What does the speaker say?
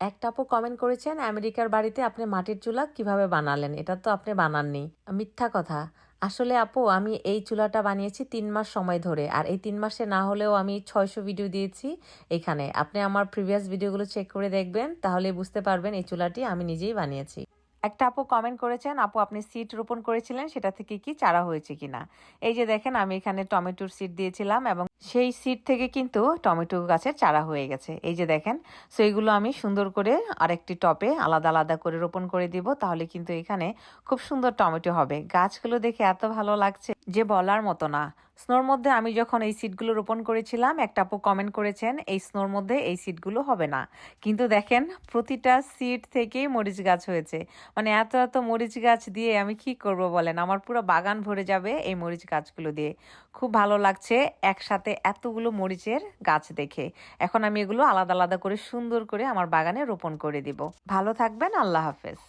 একটা আপু কমেন্ট করেছেন, আমেরিকার বাড়িতে আপনি মাটির চুলা কিভাবে বানালেন? এটা তো আপনি বানাননি। মিথ্যা কথা। আসলে আপু আমি এই চুলাটা বানিয়েছি ৩ মাস সময় ধরে। আর এই ৩ মাসে না হলেও আমি ৬০০ ভিডিও দিয়েছি এখানে। আপনি আমার প্রিভিয়াস ভিডিওগুলো চেক করে দেখবেন, তাহলেই বুঝতে পারবেন এই চুলাটি আমি নিজেই বানিয়েছি। একটা আপু কমেন্ট করেছেন, আপু আপনি সিড রোপণ করেছিলেন সেটা থেকে কি চারা হয়েছে কিনা? এই যে দেখেন আমি এখানে টমেটোর সিড দিয়েছিলাম এবং সেই সিড থেকে কিন্তু টমেটো গাছের চারা হয়ে গেছে। এই যে দেখেন। সো এগুলো আমি সুন্দর করে আরেকটি টবে আলাদা আলাদা করে রোপণ করে দিব, তাহলে কিন্তু এখানে খুব সুন্দর টমেটো হবে। গাছগুলো দেখে এত ভালো লাগছে যে বলার মতো না। স্নোর মধ্যে আমি যখন এই সিডগুলো রোপণ করেছিলাম, একটা আপু কমেন্ট করেছেন এই স্নোর মধ্যে এই সিডগুলো হবে না, কিন্তু দেখেন প্রতিটা সিড থেকেই মরিচ গাছ হয়েছে। মানে এত এত মরিচ গাছ দিয়ে আমি কি করব বলেন, আমার পুরো বাগান ভরে যাবে এই মরিচ গাছগুলো দিয়ে। খুব ভালো লাগছে একসাথে এতগুলো মরিচের গাছ দেখে। এখন আমি এগুলো আলাদা আলাদা করে সুন্দর করে আমার বাগানে রোপণ করে দিব। ভালো থাকবেন, আল্লাহ হাফেজ।